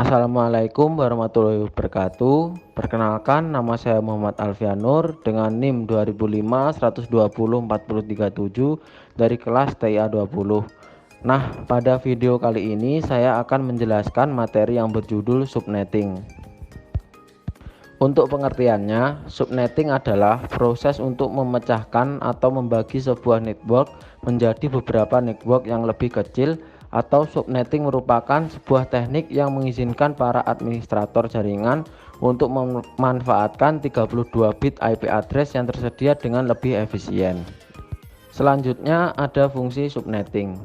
Assalamualaikum warahmatullahi wabarakatuh. Perkenalkan, nama saya Muhammad Alfianur dengan NIM 2005 120 4037 dari kelas TIA 20. Nah, pada video kali ini saya akan menjelaskan materi yang berjudul subnetting. Untuk pengertiannya, subnetting adalah proses untuk memecahkan atau membagi sebuah network menjadi beberapa network yang lebih kecil, atau subnetting merupakan sebuah teknik yang mengizinkan para administrator jaringan untuk memanfaatkan 32 bit IP address yang tersedia dengan lebih efisien. Selanjutnya ada fungsi subnetting.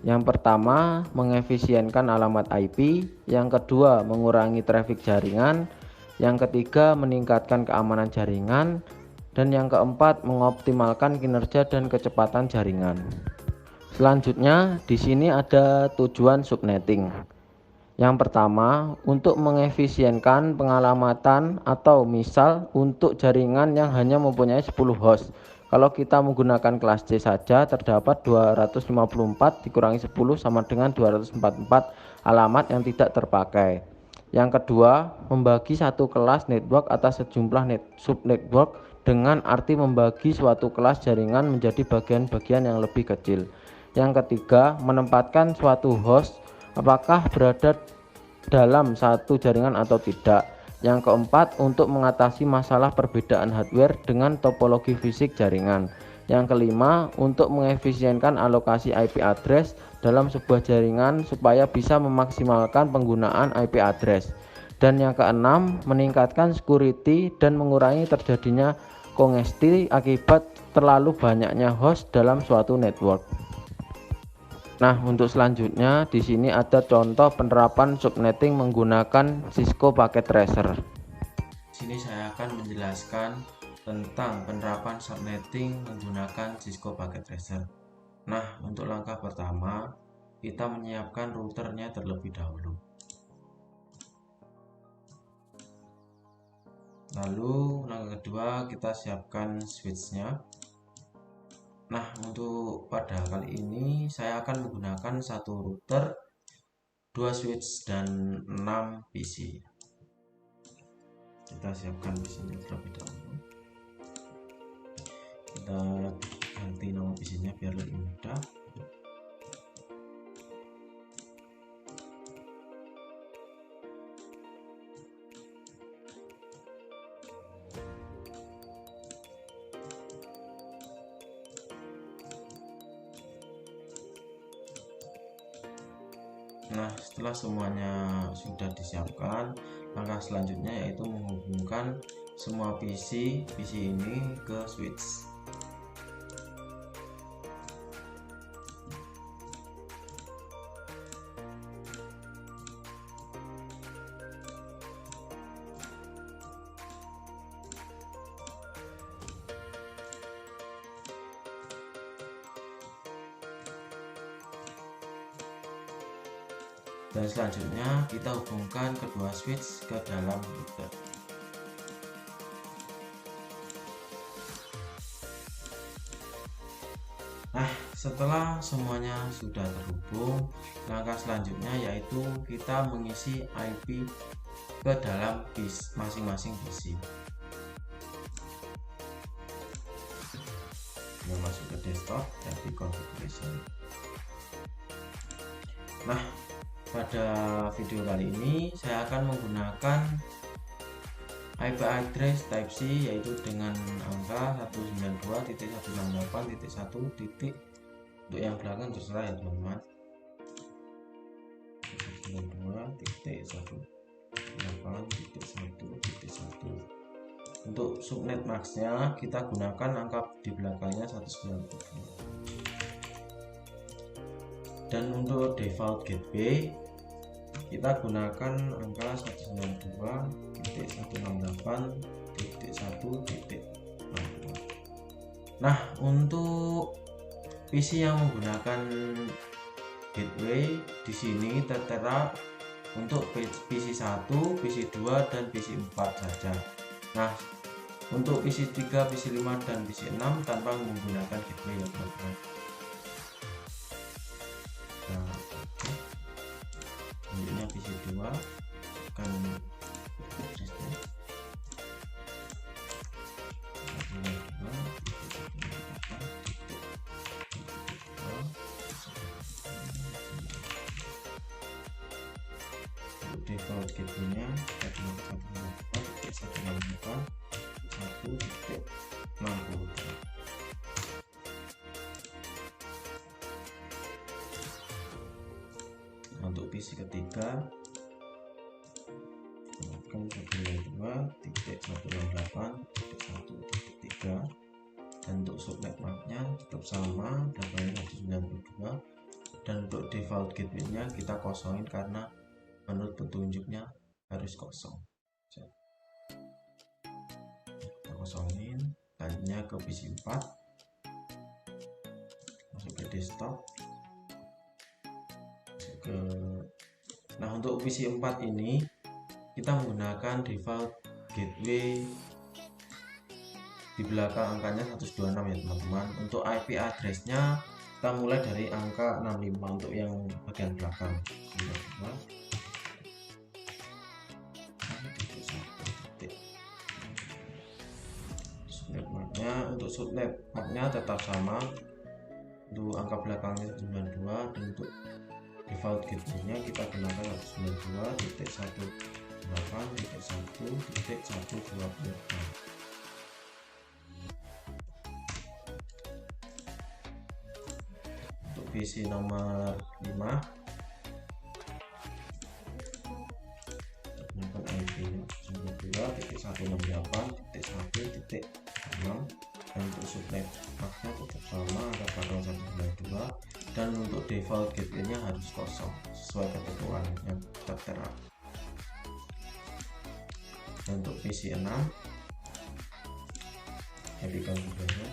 Yang pertama, mengefisienkan alamat IP. Yang kedua, mengurangi traffic jaringan. Yang ketiga, meningkatkan keamanan jaringan. Dan yang keempat, mengoptimalkan kinerja dan kecepatan jaringan. Selanjutnya, di sini ada tujuan subnetting. Yang pertama, untuk mengefisienkan pengalamatan, atau misal untuk jaringan yang hanya mempunyai 10 host. Kalau kita menggunakan kelas C saja, terdapat 254 dikurangi 10 sama dengan 244 alamat yang tidak terpakai. Yang kedua, membagi satu kelas network atas sejumlah subnetwork dengan arti membagi suatu kelas jaringan menjadi bagian-bagian yang lebih kecil. Yang ketiga, menempatkan suatu host apakah berada dalam satu jaringan atau tidak. Yang keempat, untuk mengatasi masalah perbedaan hardware dengan topologi fisik jaringan. Yang kelima, untuk mengefisienkan alokasi IP address dalam sebuah jaringan supaya bisa memaksimalkan penggunaan IP address. Dan yang keenam, meningkatkan security dan mengurangi terjadinya kongesti akibat terlalu banyaknya host dalam suatu network. Nah, untuk selanjutnya di sini ada contoh penerapan subnetting menggunakan Cisco Packet Tracer. Di sini saya akan menjelaskan tentang penerapan subnetting menggunakan Cisco Packet Tracer. Nah, untuk langkah pertama, kita menyiapkan routernya terlebih dahulu. Lalu langkah kedua, kita siapkan switchnya. Nah, untuk pada kali ini saya akan menggunakan satu router, 2 switch dan 6 PC. Kita siapkan PC-nya terlebih dahulu. Kita ganti nama PC-nya biar lebih mudah. Nah, setelah semuanya sudah disiapkan, langkah selanjutnya yaitu menghubungkan semua PC ini ke switch. Dan selanjutnya kita hubungkan kedua switch ke dalam router. Nah, setelah semuanya sudah terhubung, langkah selanjutnya yaitu kita mengisi IP ke dalam masing-masing PC. Kita masuk ke desktop dan di configuration. Nah, pada video kali ini saya akan menggunakan IP address type C yaitu dengan angka 192.168.1. Untuk yang belakang terserah ya teman-teman. 192.168.1. Untuk subnet maxnya kita gunakan angka di belakangnya 192. Dan untuk default gateway kita gunakan angka 192.168.1. Nah, untuk PC yang menggunakan gateway di sini tertera untuk PC 1, PC 2 dan PC 4 saja. Nah, untuk PC 3, PC 5 dan PC 6 tanpa menggunakan gateway ya teman-teman. Nah, selanjutnya PC 2 masukkan addressnya. Default gateway-nya 168.168.1.60. Untuk PC ketiga menggunakan 192.168.1.3, dan untuk subnet MAC-nya tetap sama 892, dan untuk default gateway-nya kita kosongin karena menurut petunjuknya harus kosong. Kita kosongin, lanjutnya ke PC 4, masuk ke desktop. Nah, untuk PC 4 ini kita menggunakan default gateway di belakang angkanya 126 ya teman-teman. Untuk IP address-nya kita mulai dari angka 65 untuk yang bagian belakang. Subnet MAC-nya, untuk subnet MAC-nya tetap sama, untuk angka belakangnya 92, dan untuk default gateway-nya kita gunakan 192.168.1.1.126. Untuk PC nomor 5 gunakan IP-nya 92.168.1.6, dan untuk subnet MAC-nya tetap sama, angka belakang 192, dan untuk default gateway-nya harus kosong sesuai ketentuan yang tertera. Dan untuk PC 6 IP configure-nya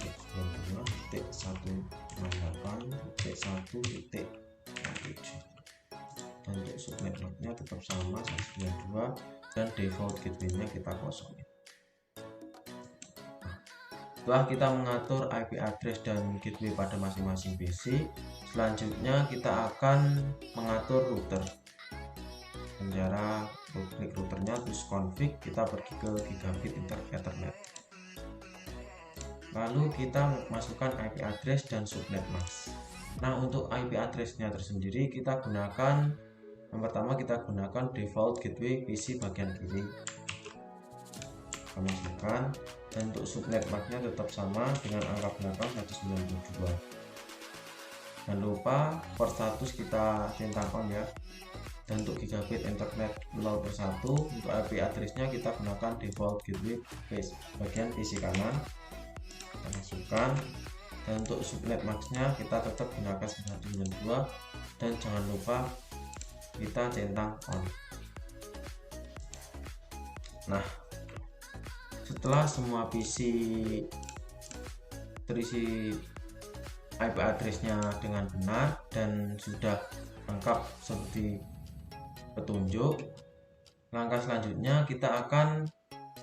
92.168.1.7, dan untuk subnet MAC-nya tetap sama 192, dan default gateway-nya kita kosongin. Setelah kita mengatur IP address dan gateway pada masing-masing PC, selanjutnya kita akan mengatur router. Dengan cara klik routernya, terus config, kita pergi ke gigabit Ethernet. Lalu kita masukkan IP address dan subnet mask. Nah, untuk IP address-nya tersendiri kita gunakan, yang pertama kita gunakan default gateway PC bagian kiri. Kita masukkan, dan untuk subnet MAC-nya tetap sama dengan angka belakang 192. Jangan lupa port status kita centang on ya. Dan untuk gigabit internet 0/1, untuk IP address-nya kita gunakan default gateway bagian PC kanan. Kita masukkan, dan untuk subnet MAC-nya kita tetap gunakan 192, dan jangan lupa kita centang on. Nah, setelah semua PC terisi IP address-nya dengan benar dan sudah lengkap seperti petunjuk, langkah selanjutnya kita akan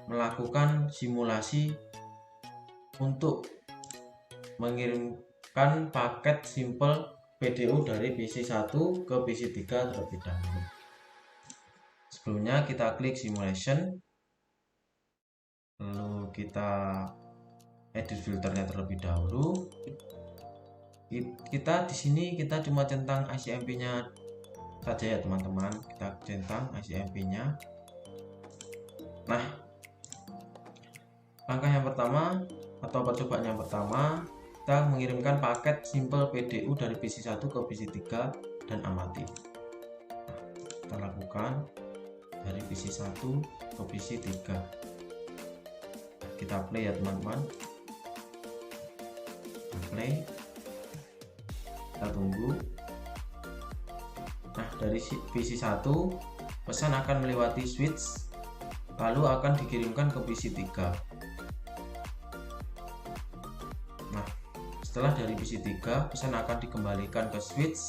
melakukan simulasi untuk mengirimkan paket simple PDU dari PC 1 ke PC 3 terlebih dahulu. Sebelumnya kita klik simulation, lalu kita edit filternya terlebih dahulu. Kita di sini kita cuma centang ICMP-nya saja ya teman-teman. Kita centang ICMP-nya. Nah, langkah yang pertama atau percobaan yang pertama, kita mengirimkan paket simple PDU dari PC 1 ke PC 3 dan amati. Nah, kita lakukan dari PC 1 ke PC 3. Kita play ya teman-teman. Kita play, kita tunggu. Nah, dari PC 1 pesan akan melewati switch, lalu akan dikirimkan ke PC 3. Nah, setelah dari PC 3 pesan akan dikembalikan ke switch,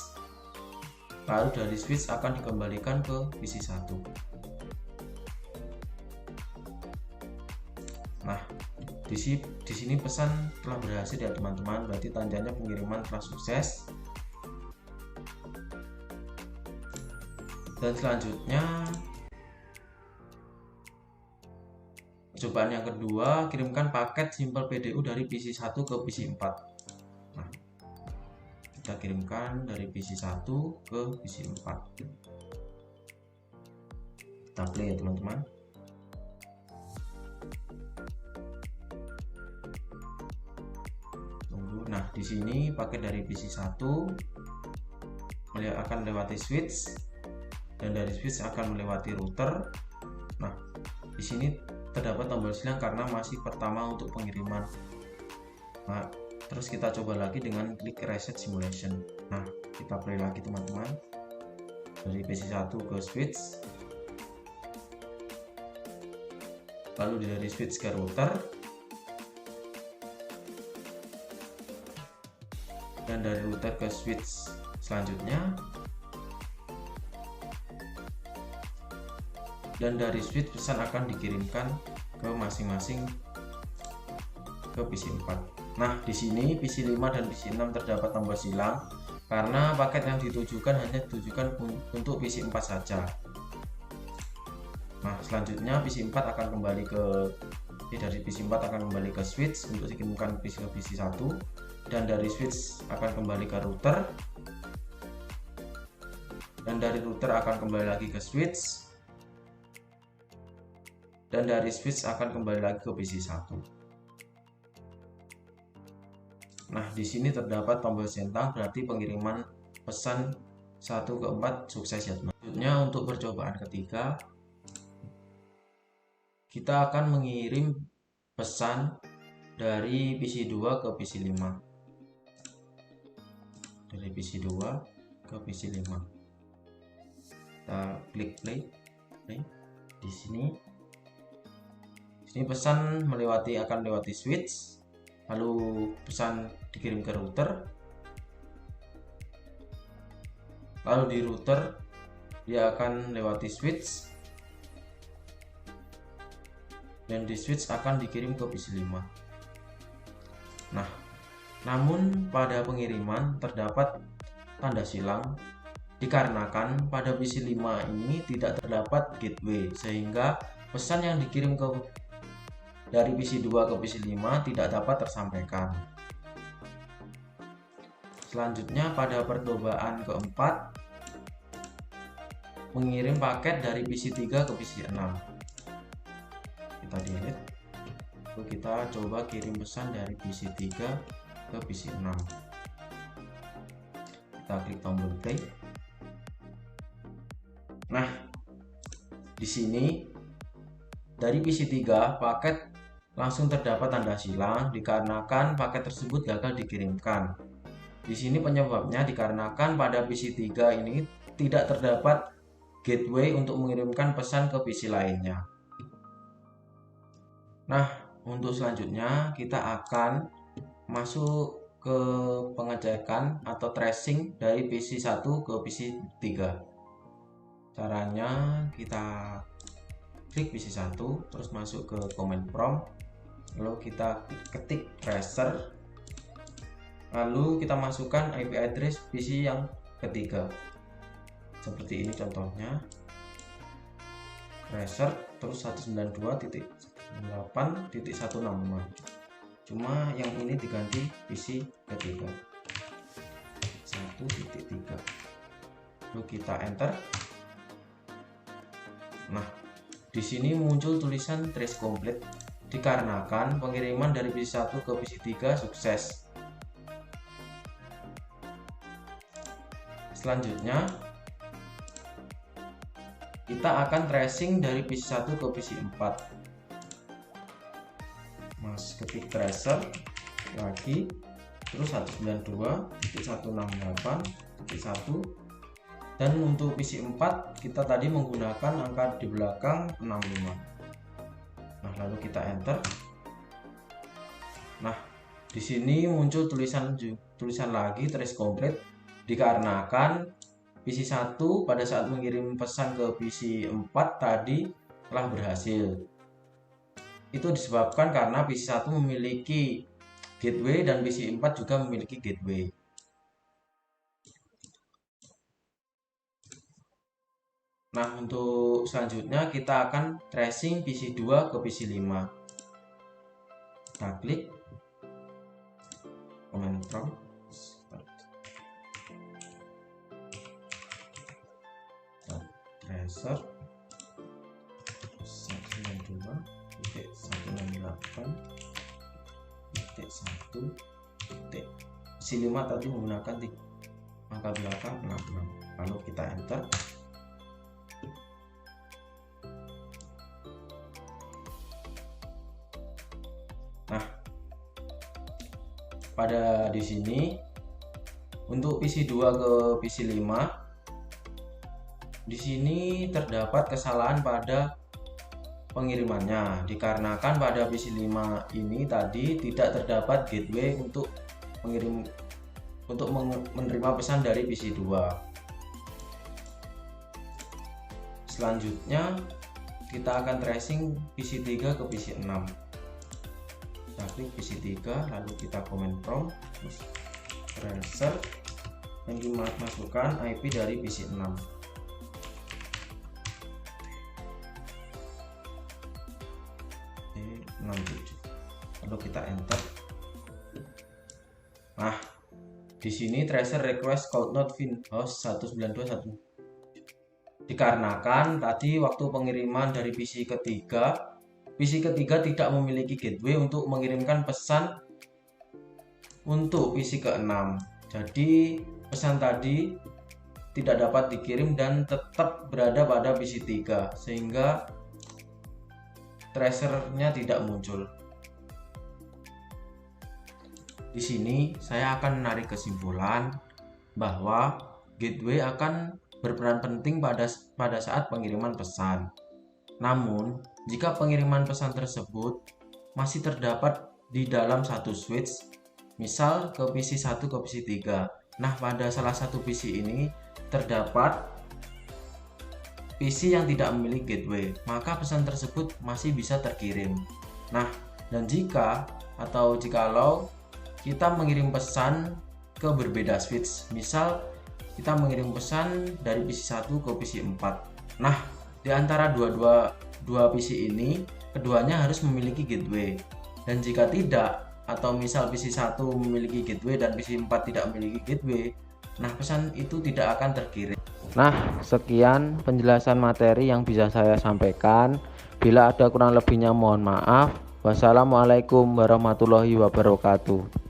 lalu dari switch akan dikembalikan ke PC 1. Nah, di sini pesan telah berhasil ya teman-teman, berarti tandanya pengiriman telah sukses. Dan selanjutnya Percobaan yang kedua, kirimkan paket simpel PDU dari PC1 ke PC4. Nah, kita kirimkan dari PC1 ke PC4. Kita play ya teman-teman. Tunggu. Nah, di sini paket dari PC1 akan melewati switch, dan dari switch akan melewati router. Nah, di sini terdapat tombol silang karena masih pertama untuk pengiriman. Nah, terus kita coba lagi dengan klik reset simulation. Nah, kita play lagi teman-teman, dari PC1 ke switch, lalu dari switch ke router, dan dari router ke switch selanjutnya, dan dari switch pesan akan dikirimkan ke masing-masing ke PC4. Nah, di sini PC5 dan PC6 terdapat tombol silang karena paket yang ditujukan hanya ditujukan untuk PC4 saja. Nah, selanjutnya PC4 akan kembali dari PC4 akan kembali ke switch untuk dikirimkan ke PC1, dan dari switch akan kembali ke router, dan dari router akan kembali lagi ke switch, dan dari switch akan kembali lagi ke PC1. Nah, di sini terdapat tombol centang, berarti pengiriman pesan 1 ke 4 sukses ya teman. Selanjutnya untuk percobaan ketiga, kita akan mengirim pesan dari PC2 ke PC5. Dari PC2 ke PC5. Kita klik play. Di sini pesan akan melewati switch, lalu pesan dikirim ke router, lalu di router dia akan melewati switch, dan di switch akan dikirim ke PC5. Nah, namun pada pengiriman terdapat tanda silang dikarenakan pada PC5 ini tidak terdapat gateway, sehingga pesan yang dikirim dari PC2 ke PC5 tidak dapat tersampaikan. Selanjutnya pada percobaan keempat, mengirim paket dari PC3 ke PC6. Kita delete, lalu kita coba kirim pesan dari PC3 ke PC6. Kita klik tombol play. Nah, di sini dari PC3 paket langsung terdapat tanda silang dikarenakan paket tersebut gagal dikirimkan. Di sini penyebabnya dikarenakan pada PC3 ini tidak terdapat gateway untuk mengirimkan pesan ke PC lainnya. Nah, untuk selanjutnya kita akan masuk ke pengecekan atau tracing dari PC1 ke PC3. Caranya kita klik PC1, terus masuk ke command prompt, lalu kita ketik tracer, lalu kita masukkan IP address PC yang ketiga seperti ini contohnya, tracer terus 192.8.165, cuma yang ini diganti PC ketiga 1.3, lalu kita enter. Nah, di sini muncul tulisan trace complete dikarenakan pengiriman dari PC1 ke PC3 sukses. Selanjutnya kita akan tracing dari PC1 ke PC4. Mas ketik tracer lagi, terus 192.168.1, dan untuk PC4 kita tadi menggunakan angka di belakang 65. Nah, lalu kita enter. Nah, di sini muncul tulisan lagi trace complete dikarenakan PC1 pada saat mengirim pesan ke PC4 tadi telah berhasil. Itu disebabkan karena PC1 memiliki gateway dan PC4 juga memiliki gateway. Nah, untuk selanjutnya kita akan tracing PC 2 ke PC 5. Kita klik command prompt tracer 192.168.1. PC 5 tadi menggunakan angka belakang 66. Lalu kita enter. Nah, pada di sini untuk PC 2 ke PC 5 di sini terdapat kesalahan pada pengirimannya, dikarenakan pada PC 5 ini tadi tidak terdapat gateway untuk menerima pesan dari PC 2. Selanjutnya kita akan tracing PC 3 ke PC 6. Kita klik PC 3, lalu kita command prompt tracer dan masukkan IP dari PC 6. Lalu kita enter. Nah, di sini tracer request could not find host 192.1. Dikarenakan tadi waktu pengiriman dari PC ketiga tidak memiliki gateway untuk mengirimkan pesan untuk PC ke-6. Jadi pesan tadi tidak dapat dikirim dan tetap berada pada PC 3 sehingga tracernya tidak muncul. Di sini saya akan menarik kesimpulan bahwa gateway akan berperan penting pada saat pengiriman pesan. Namun, jika pengiriman pesan tersebut masih terdapat di dalam satu switch, misal ke PC 1 ke PC 3. Nah, pada salah satu PC ini terdapat PC yang tidak memiliki gateway, maka pesan tersebut masih bisa terkirim. Nah, dan jikalau kita mengirim pesan ke berbeda switch, misal kita mengirim pesan dari PC 1 ke PC 4. Nah, di antara dua PC ini, keduanya harus memiliki gateway. Dan jika tidak, atau misal PC 1 memiliki gateway dan PC 4 tidak memiliki gateway, nah pesan itu tidak akan terkirim. Nah, sekian penjelasan materi yang bisa saya sampaikan. Bila ada kurang lebihnya mohon maaf. Wassalamualaikum warahmatullahi wabarakatuh.